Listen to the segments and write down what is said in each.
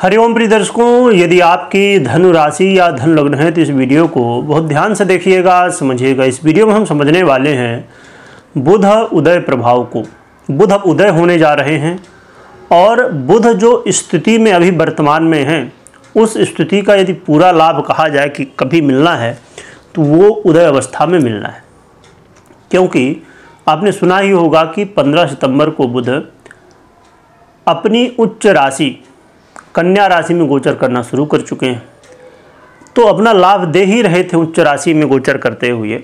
हरिओम प्रिय दर्शकों, यदि आपकी धनु राशि या धन लग्न है तो इस वीडियो को बहुत ध्यान से देखिएगा, समझिएगा। इस वीडियो में हम समझने वाले हैं बुध उदय प्रभाव को। बुध अब उदय होने जा रहे हैं और बुध जो स्थिति में अभी वर्तमान में है उस स्थिति का यदि पूरा लाभ कहा जाए कि कभी मिलना है तो वो उदय अवस्था में मिलना है। क्योंकि आपने सुना ही होगा कि 15 सितंबर को बुध अपनी उच्च राशि कन्या राशि में गोचर करना शुरू कर चुके हैं, तो अपना लाभ दे ही रहे थे उच्च राशि में गोचर करते हुए।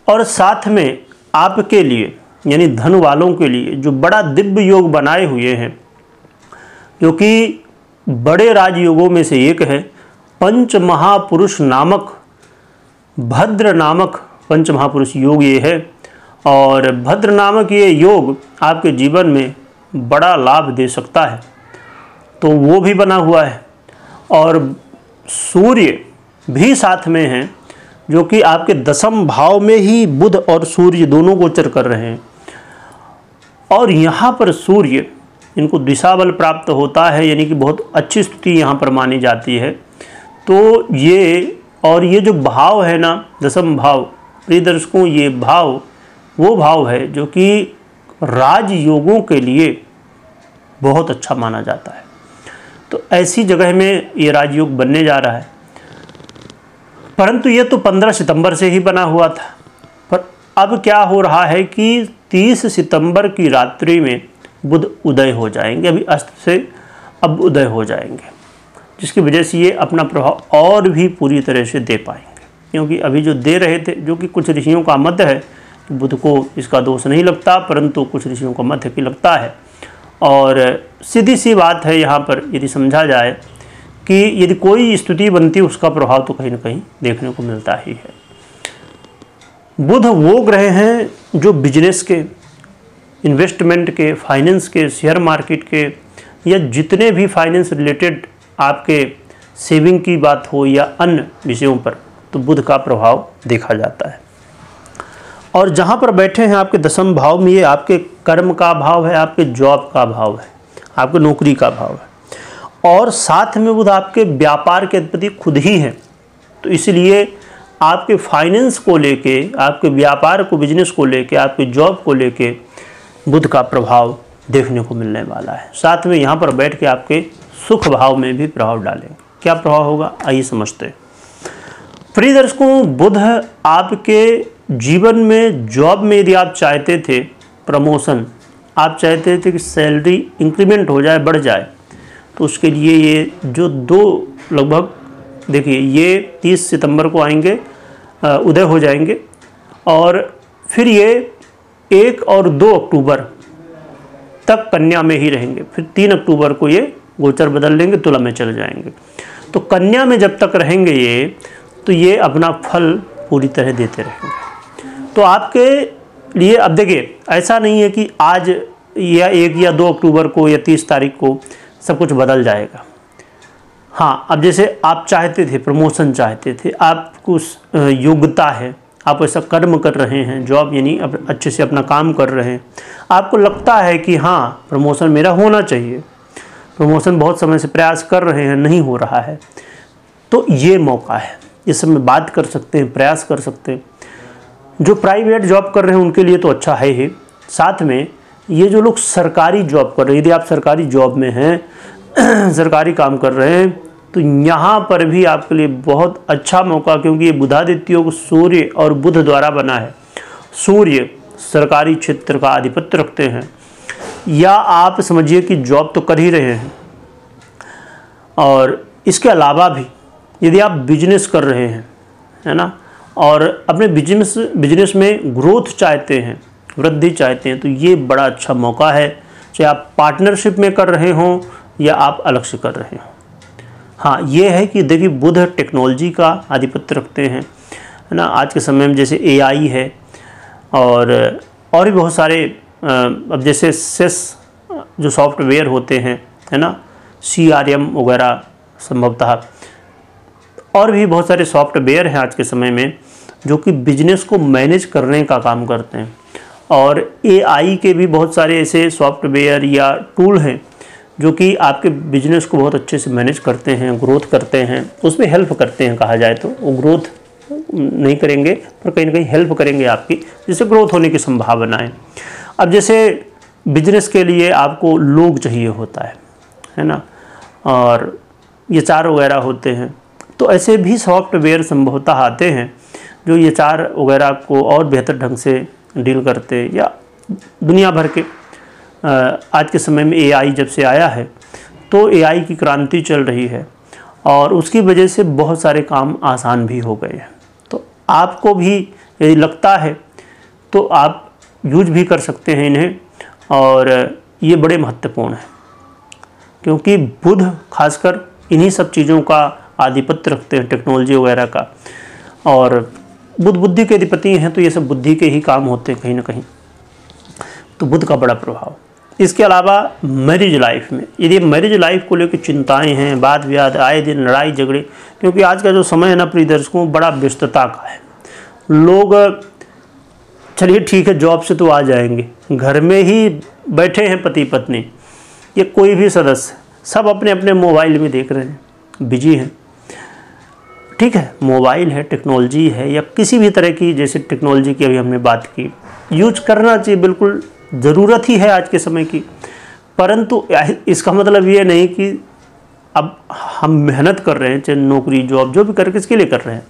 और साथ में आपके लिए यानी धन वालों के लिए जो बड़ा दिव्य योग बनाए हुए हैं, जो कि बड़े राजयोगों में से एक है, पंच महापुरुष नामक भद्र नामक पंच महापुरुष योग ये है। और भद्र नामक ये योग आपके जीवन में बड़ा लाभ दे सकता है, तो वो भी बना हुआ है। और सूर्य भी साथ में हैं, जो कि आपके दशम भाव में ही बुध और सूर्य दोनों गोचर कर रहे हैं। और यहाँ पर सूर्य इनको दिशा बल प्राप्त होता है, यानी कि बहुत अच्छी स्थिति यहाँ पर मानी जाती है। तो ये जो भाव है ना, दशम भाव, प्रिय दर्शकों, ये भाव वो भाव है जो कि राजयोगों के लिए बहुत अच्छा माना जाता है। तो ऐसी जगह में ये राजयोग बनने जा रहा है। परंतु ये तो 15 सितंबर से ही बना हुआ था, पर अब क्या हो रहा है कि 30 सितंबर की रात्रि में बुध उदय हो जाएंगे। अभी अस्त से अब उदय हो जाएंगे, जिसकी वजह से ये अपना प्रभाव और भी पूरी तरह से दे पाएंगे। क्योंकि अभी जो दे रहे थे, जो कि कुछ ऋषियों का मत है, बुध को इसका दोष नहीं लगता, परंतु कुछ ऋषियों का मत है कि लगता है। और सीधी सी बात है यहाँ पर यदि समझा जाए कि यदि कोई स्थिति बनती है उसका प्रभाव तो कहीं ना कहीं देखने को मिलता ही है। बुध वो ग्रह हैं जो बिजनेस के, इन्वेस्टमेंट के, फाइनेंस के, शेयर मार्केट के, या जितने भी फाइनेंस रिलेटेड आपके सेविंग की बात हो या अन्य विषयों पर, तो बुध का प्रभाव देखा जाता है। और जहाँ पर बैठे हैं आपके दशम भाव में, ये आपके कर्म का भाव है, आपके जॉब का भाव है, आपके नौकरी का भाव है। और साथ में बुध आपके व्यापार के अधिपति खुद ही हैं। तो इसलिए आपके फाइनेंस को लेके, आपके व्यापार को, बिजनेस को लेके, आपके जॉब को लेके बुध का प्रभाव देखने को मिलने वाला है। साथ में यहाँ पर बैठ के आपके सुख भाव में भी प्रभाव डालेंगे। क्या प्रभाव होगा, आइए समझते हैं। प्रिय दर्शकों, बुध आपके जीवन में, जॉब में यदि आप चाहते थे प्रमोशन, आप चाहते थे कि सैलरी इंक्रीमेंट हो जाए, बढ़ जाए, तो उसके लिए ये जो लगभग देखिए, ये 30 सितंबर को आएंगे, उदय हो जाएंगे। और फिर ये 1 और 2 अक्टूबर तक कन्या में ही रहेंगे। फिर 3 अक्टूबर को ये गोचर बदल लेंगे, तुला में चले जाएंगे। तो कन्या में जब तक रहेंगे ये, तो ये अपना फल पूरी तरह देते रहेंगे। तो आपके लिए अब देखिए, ऐसा नहीं है कि आज या 1 या 2 अक्टूबर को या 30 तारीख को सब कुछ बदल जाएगा। हाँ, अब जैसे आप चाहते थे, प्रमोशन चाहते थे, आपको योग्यता है, आप ऐसा कर्म कर रहे हैं, जॉब यानी अच्छे से अपना काम कर रहे हैं, आपको लगता है कि हाँ प्रमोशन मेरा होना चाहिए, प्रमोशन बहुत समय से प्रयास कर रहे हैं, नहीं हो रहा है, तो ये मौका है। इस समय बात कर सकते हैं, प्रयास कर सकते हैं। जो प्राइवेट जॉब कर रहे हैं उनके लिए तो अच्छा है ही। साथ में ये जो लोग सरकारी जॉब कर रहे हैं, यदि आप सरकारी जॉब में हैं, सरकारी काम कर रहे हैं, तो यहाँ पर भी आपके लिए बहुत अच्छा मौका, क्योंकि ये बुधादित्य योग सूर्य और बुध द्वारा बना है। सूर्य सरकारी क्षेत्र का आधिपत्य रखते हैं, या आप समझिए कि जॉब तो कर ही रहे हैं, और इसके अलावा भी यदि आप बिजनेस कर रहे हैं, है ना, और अपने बिजनेस में ग्रोथ चाहते हैं, वृद्धि चाहते हैं, तो ये बड़ा अच्छा मौका है। चाहे आप पार्टनरशिप में कर रहे हों या आप अलग से कर रहे हों। हाँ, ये है कि देखिए, बुध टेक्नोलॉजी का आधिपत्य रखते हैं, है ना। आज के समय में जैसे AI है और भी बहुत सारे, अब जैसे सेस जो सॉफ्टवेयर होते हैं, है ना, CRM वगैरह, संभवतः और भी बहुत सारे सॉफ्टवेयर हैं आज के समय में जो कि बिजनेस को मैनेज करने का काम करते हैं। और AI के भी बहुत सारे ऐसे सॉफ्टवेयर या टूल हैं जो कि आपके बिजनेस को बहुत अच्छे से मैनेज करते हैं, ग्रोथ करते हैं, उसमें हेल्प करते हैं कहा जाए तो। वो ग्रोथ नहीं करेंगे पर कहीं ना कहीं हेल्प करेंगे आपकी, जिससे ग्रोथ होने की संभावना है। अब जैसे बिजनेस के लिए आपको लोग चाहिए होता है ना, और ये चार वगैरह होते हैं, तो ऐसे भी सॉफ्टवेयर संभवतः आते हैं जो ये चार वगैरह को और बेहतर ढंग से डील करते हैं। या दुनिया भर के आज के समय में एआई जब से आया है तो एआई की क्रांति चल रही है और उसकी वजह से बहुत सारे काम आसान भी हो गए हैं। तो आपको भी यदि लगता है तो आप यूज भी कर सकते हैं इन्हें, और ये बड़े महत्वपूर्ण हैं क्योंकि बुध खासकर इन्हीं सब चीज़ों का आधिपत्य रखते हैं, टेक्नोलॉजी वगैरह का, और बुध बुद्धि के अधिपति हैं, तो ये सब बुद्धि के ही काम होते हैं कहीं ना कहीं। तो बुध का बड़ा प्रभाव। इसके अलावा मैरिज लाइफ में, यदि मैरिज लाइफ को लेकर चिंताएं हैं, वाद विवाद, आए दिन लड़ाई झगड़े, क्योंकि आज का जो समय है ना प्रिय दर्शकों, बड़ा व्यस्तता का है। लोग चलिए ठीक है जॉब से तो आ जाएंगे, घर में ही बैठे हैं पति पत्नी या कोई भी सदस्य, सब अपने अपने मोबाइल में देख रहे हैं, बिजी हैं। ठीक है, मोबाइल है, टेक्नोलॉजी है, या किसी भी तरह की, जैसे टेक्नोलॉजी की अभी हमने बात की, यूज करना चाहिए, बिल्कुल ज़रूरत ही है आज के समय की। परंतु इसका मतलब ये नहीं कि अब हम मेहनत कर रहे हैं, चाहे नौकरी जॉब जो भी कर, किसके लिए कर रहे हैं,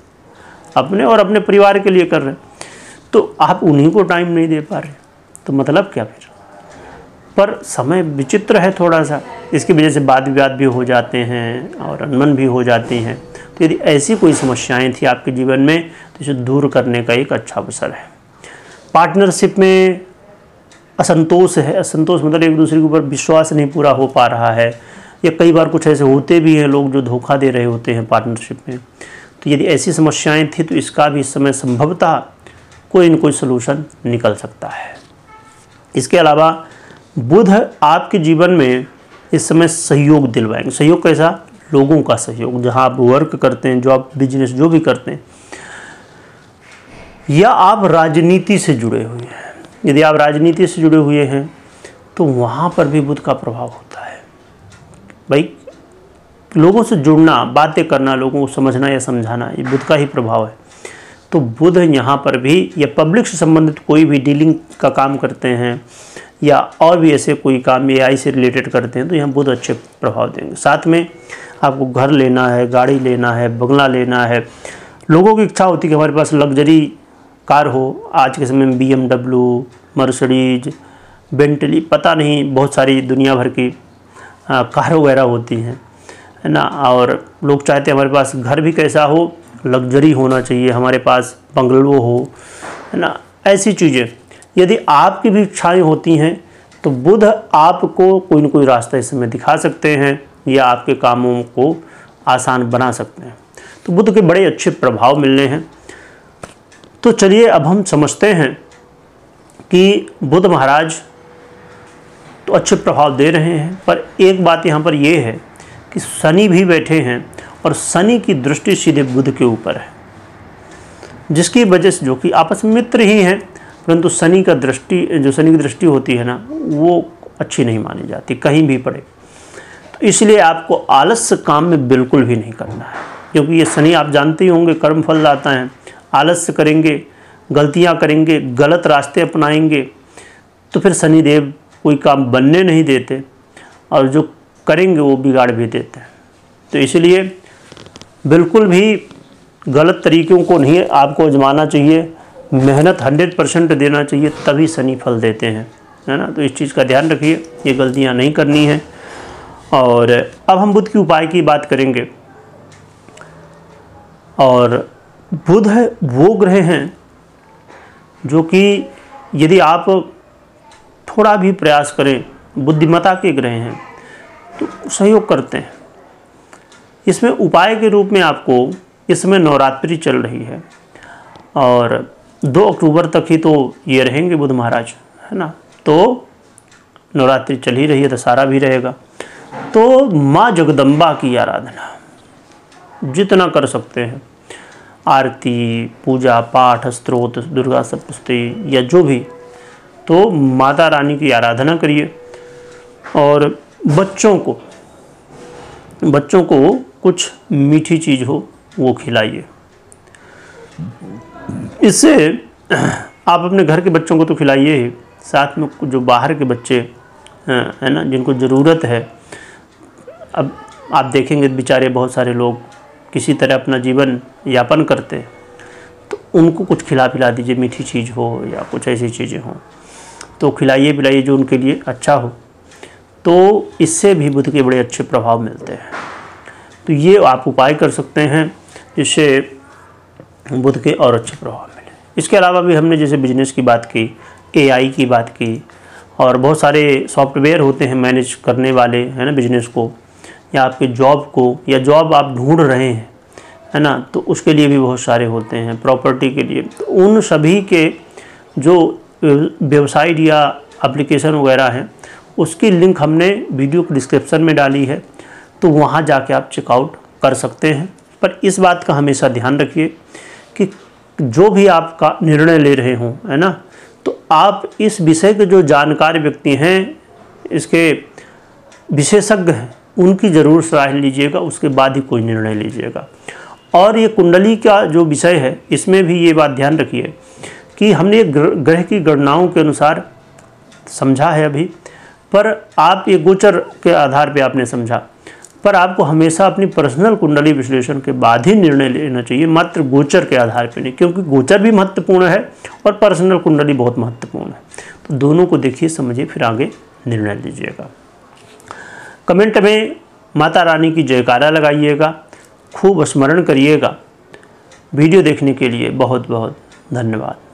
अपने और अपने परिवार के लिए कर रहे हैं, तो आप उन्हीं को टाइम नहीं दे पा रहे, तो मतलब क्या फिर। पर समय विचित्र है थोड़ा सा, इसकी वजह से वाद विवाद भी हो जाते हैं और अनबन भी हो जाती हैं। तो यदि ऐसी कोई समस्याएं थी आपके जीवन में तो इसे दूर करने का एक अच्छा अवसर है। पार्टनरशिप में असंतोष है, असंतोष मतलब एक दूसरे के ऊपर विश्वास नहीं पूरा हो पा रहा है, या कई बार कुछ ऐसे होते भी हैं लोग जो धोखा दे रहे होते हैं पार्टनरशिप में। तो यदि ऐसी समस्याएं थी तो इसका भी इस समय संभवतः कोई न कोई सलूशन निकल सकता है। इसके अलावा बुध आपके जीवन में इस समय सहयोग दिलवाएंगे। सहयोग कैसा? लोगों का सहयोग, जहां आप वर्क करते हैं, जॉब बिजनेस जो भी करते हैं, या आप राजनीति से जुड़े हुए हैं। यदि आप राजनीति से जुड़े हुए हैं तो वहाँ पर भी बुध का प्रभाव होता है। भाई लोगों से जुड़ना, बातें करना, लोगों को समझना या समझाना, ये बुध का ही प्रभाव है। तो बुध यहाँ पर भी, या पब्लिक से संबंधित कोई भी डीलिंग का काम करते हैं या और भी ऐसे कोई काम एआई से रिलेटेड करते हैं तो यहाँ बुध अच्छे प्रभाव देंगे। साथ में आपको घर लेना है, गाड़ी लेना है, बंगला लेना है। लोगों की इच्छा होती है कि हमारे पास लग्जरी कार हो। आज के समय में BMW, मर्सिडीज, बेंटली, पता नहीं बहुत सारी दुनिया भर की कार वगैरह होती हैं, है ना। और लोग चाहते हैं हमारे पास घर भी कैसा हो, लग्जरी होना चाहिए, हमारे पास बंगलो हो, है ना। ऐसी चीज़ें यदि आपकी भी इच्छाएँ होती हैं तो बुध आपको कोई न कोई रास्ता इस समय दिखा सकते हैं या आपके कामों को आसान बना सकते हैं। तो बुध के बड़े अच्छे प्रभाव मिलने हैं। तो चलिए अब हम समझते हैं कि बुध महाराज तो अच्छे प्रभाव दे रहे हैं, पर एक बात यहाँ पर यह है कि शनि भी बैठे हैं और शनि की दृष्टि सीधे बुध के ऊपर है, जिसकी वजह से, जो कि आपस में मित्र ही हैं, परंतु शनि की दृष्टि होती है ना, वो अच्छी नहीं मानी जाती कहीं भी पड़े। तो इसलिए आपको आलस्य काम में बिल्कुल भी नहीं करना है, क्योंकि ये शनि आप जानते ही होंगे कर्म फल लाता है। आलस्य करेंगे, गलतियां करेंगे, गलत रास्ते अपनाएंगे तो फिर शनिदेव कोई काम बनने नहीं देते, और जो करेंगे वो बिगाड़ भी देते हैं। तो इसलिए बिल्कुल भी गलत तरीक़ों को नहीं आपको आजमाना चाहिए, मेहनत 100% देना चाहिए, तभी शनि फल देते हैं, है ना। तो इस चीज़ का ध्यान रखिए, ये गलतियां नहीं करनी है। और अब हम बुध के उपाय की बात करेंगे। और बुध वो ग्रह हैं जो कि यदि आप थोड़ा भी प्रयास करें, बुद्धिमत्ता के ग्रह हैं, तो सहयोग करते हैं। इसमें उपाय के रूप में आपको, इसमें नवरात्रि चल रही है और 2 अक्टूबर तक ही तो ये रहेंगे बुध महाराज, है ना। तो नवरात्रि चल ही रही है, दशहरा भी रहेगा। तो माँ जगदम्बा की आराधना जितना कर सकते हैं, आरती, पूजा पाठ, स्तोत्र, दुर्गा सप्तशती या जो भी, तो माता रानी की आराधना करिए। और बच्चों को कुछ मीठी चीज़ हो वो खिलाइए। इससे आप अपने घर के बच्चों को तो खिलाइए ही, साथ में जो बाहर के बच्चे है ना, जिनको ज़रूरत है, अब आप देखेंगे बेचारे बहुत सारे लोग किसी तरह अपना जीवन यापन करते हैं, तो उनको कुछ खिला पिला दीजिए, मीठी चीज़ हो या कुछ ऐसी चीज़ें हों तो खिलाइए पिलाइए जो उनके लिए अच्छा हो। तो इससे भी बुध के बड़े अच्छे प्रभाव मिलते हैं। तो ये आप उपाय कर सकते हैं जिससे बुध के और अच्छे प्रभाव मिले। इसके अलावा भी हमने जैसे बिजनेस की बात की, AI की बात की, और बहुत सारे सॉफ्टवेयर होते हैं मैनेज करने वाले, है ना, बिजनेस को या आपके जॉब को, या जॉब आप ढूंढ रहे हैं, है ना, तो उसके लिए भी बहुत सारे होते हैं, प्रॉपर्टी के लिए। तो उन सभी के जो वेबसाइट या एप्लीकेशन वगैरह हैं उसकी लिंक हमने वीडियो के डिस्क्रिप्शन में डाली है, तो वहाँ जाके आप चेकआउट कर सकते हैं। पर इस बात का हमेशा ध्यान रखिए कि जो भी आपका निर्णय ले रहे हों, है ना, तो आप इस विषय के जो जानकार व्यक्ति हैं, इसके विशेषज्ञ हैं, उनकी ज़रूर सलाह लीजिएगा, उसके बाद ही कोई निर्णय लीजिएगा। और ये कुंडली का जो विषय है इसमें भी ये बात ध्यान रखिए कि हमने ग्रह की गणनाओं के अनुसार समझा है अभी, पर आप ये गोचर के आधार पे आपने समझा, पर आपको हमेशा अपनी पर्सनल कुंडली विश्लेषण के बाद ही निर्णय लेना चाहिए, मात्र गोचर के आधार पे नहीं, क्योंकि गोचर भी महत्वपूर्ण है और पर्सनल कुंडली बहुत महत्वपूर्ण है। तो दोनों को देखिए, समझिए, फिर आगे निर्णय लीजिएगा। कमेंट में माता रानी की जयकारा लगाइएगा, खूब स्मरण करिएगा। वीडियो देखने के लिए बहुत बहुत धन्यवाद।